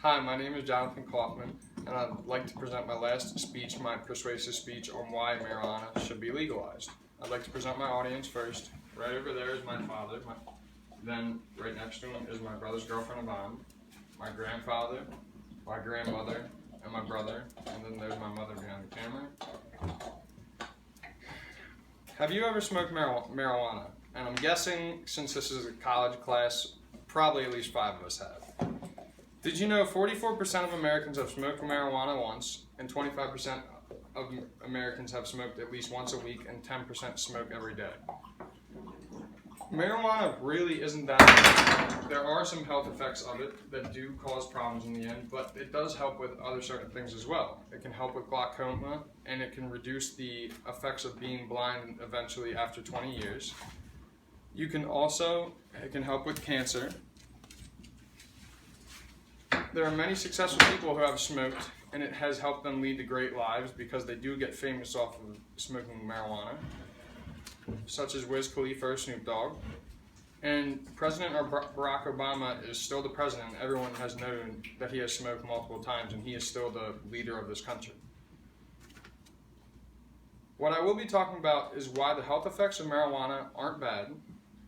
Hi, my name is Jonathan Kaufman, and I'd like to present my last speech, my persuasive speech on why marijuana should be legalized. I'd like to present my audience first. Right over there is my father. Then right next to him is my brother's girlfriend, Yvonne, my grandfather, my grandmother, and my brother, and then there's my mother behind the camera. Have you ever smoked marijuana? And I'm guessing, since this is a college class, probably at least 5 of us have. Did you know 44% of Americans have smoked marijuana once, and 25% of Americans have smoked at least once a week, and 10% smoke every day? Marijuana really isn't that bad. There are some health effects of it that do cause problems in the end, but it does help with other certain things as well. It can help with glaucoma, and it can reduce the effects of being blind eventually after 20 years. It can help with cancer. There are many successful people who have smoked, and it has helped them lead to great lives because they do get famous off of smoking marijuana, such as Wiz Khalifa or Snoop Dogg. And President Barack Obama is still the president. Everyone has known that he has smoked multiple times, and he is still the leader of this country. What I will be talking about is why the health effects of marijuana aren't bad.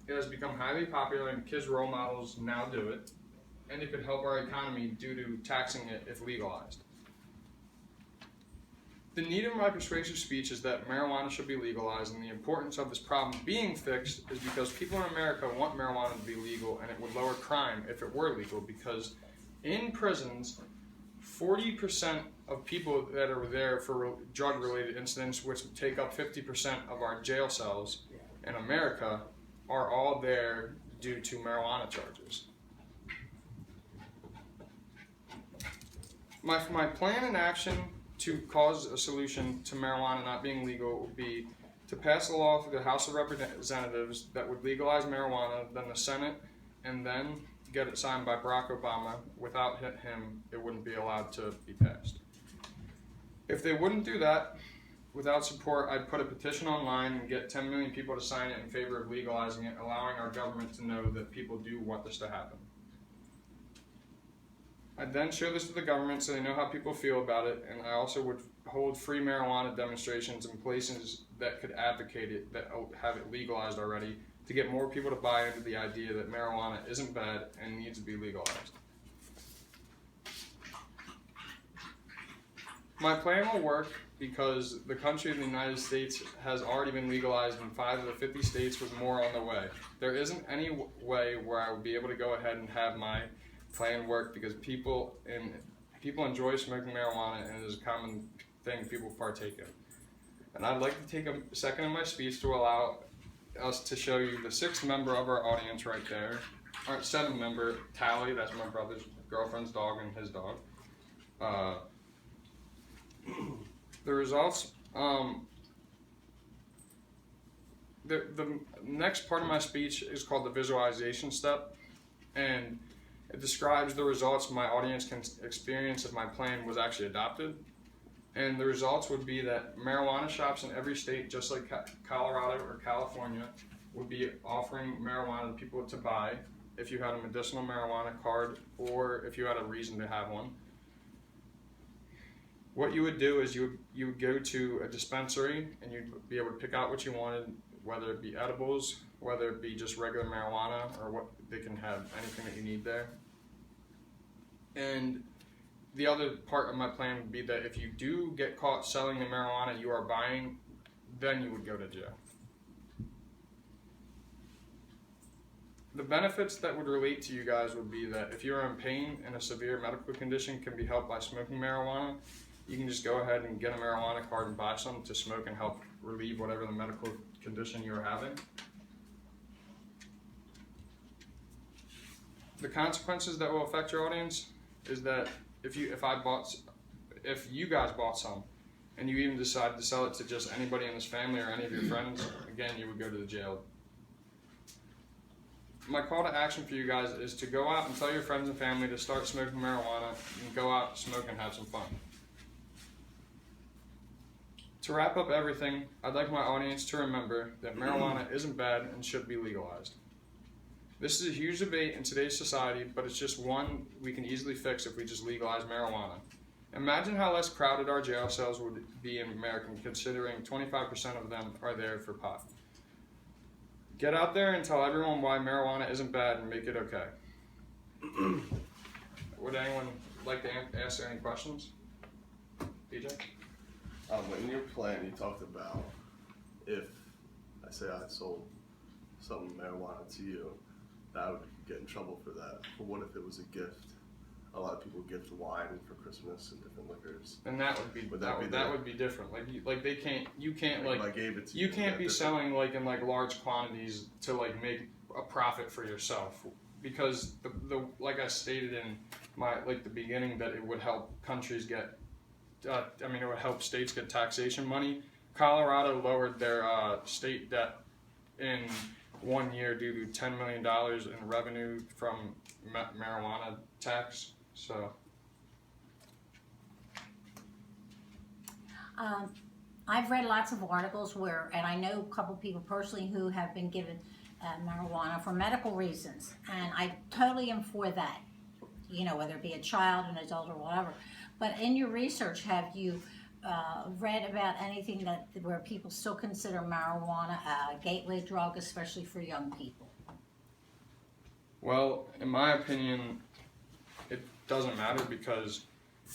It has become highly popular, and kids' role models now do it. And it could help our economy due to taxing it if legalized. The need of my persuasive speech is that marijuana should be legalized, and the importance of this problem being fixed is because people in America want marijuana to be legal, and it would lower crime if it were legal, because in prisons, 40% of people that are there for drug-related incidents, which take up 50% of our jail cells in America, are all there due to marijuana charges. My plan and action to cause a solution to marijuana not being legal would be to pass a law through the House of Representatives that would legalize marijuana, then the Senate, and then get it signed by Barack Obama. Without him, it wouldn't be allowed to be passed. If they wouldn't do that, without support, I'd put a petition online and get 10 million people to sign it in favor of legalizing it, allowing our government to know that people do want this to happen. I'd then show this to the government so they know how people feel about it, and I also would hold free marijuana demonstrations in places that could advocate it, that have it legalized already, to get more people to buy into the idea that marijuana isn't bad and needs to be legalized. My plan will work because the country of the United States has already been legalized in 5 of the 50 states, with more on the way. There isn't any way where I would be able to go ahead and have my plan work, because people enjoy smoking marijuana, and it is a common thing people partake in. And I'd like to take a second in my speech to allow us to show you the 6th member of our audience right there. Our 7th member, Tally, that's my brother's girlfriend's dog and his dog. The results, the next part of my speech is called the visualization step, and it describes the results my audience can experience if my plan was actually adopted. And the results would be that marijuana shops in every state, just like Colorado or California, would be offering marijuana to people to buy if you had a medicinal marijuana card or if you had a reason to have one. What you would do is you would go to a dispensary, and you'd be able to pick out what you wanted, whether it be edibles, whether it be just regular marijuana, or what they can have anything that you need there. And the other part of my plan would be that if you do get caught selling the marijuana you are buying, then you would go to jail. The benefits that would relate to you guys would be that if you're in pain and a severe medical condition can be helped by smoking marijuana, you can just go ahead and get a marijuana card and buy some to smoke and help relieve whatever the medical condition you're having. The consequences that will affect your audience is that if you guys bought some, and you even decided to sell it to just anybody in this family or any of your friends, again, you would go to the jail. My call to action for you guys is to go out and tell your friends and family to start smoking marijuana, and go out, smoke, and have some fun. To wrap up everything, I'd like my audience to remember that marijuana isn't bad and should be legalized. This is a huge debate in today's society, but it's just one we can easily fix if we just legalize marijuana. Imagine how less crowded our jail cells would be in America, considering 25% of them are there for pot. Get out there and tell everyone why marijuana isn't bad and make it okay. Would anyone like to ask any questions? DJ? In your plan, you talked about if I say I sold some marijuana to you, that I would get in trouble for that. But what if it was a gift? A lot of people gift wine for Christmas and different liquors. And that would be that would be different. You can't If I gave it to you can't be selling in large quantities to make a profit for yourself, because the like I stated in my the beginning, that it would help countries get it would help states get taxation money. Colorado lowered their state debt in 1 year due to $10 million in revenue from marijuana tax. So I've read lots of articles and I know a couple people personally who have been given marijuana for medical reasons, and I totally am for that, whether it be a child, an adult, or whatever. But in your research, have you read about anything where people still consider marijuana a gateway drug, especially for young people? Well, in my opinion, it doesn't matter, because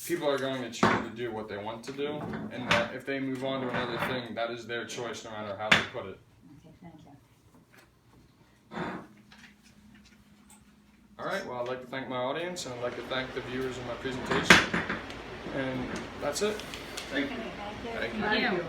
people are going to choose to do what they want to do, and that if they move on to another thing, that is their choice, no matter how they put it. Okay, thank you. All right, well, I'd like to thank my audience, and I'd like to thank the viewers of my presentation, and that's it. Thank you. Okay, thank you. Thank you.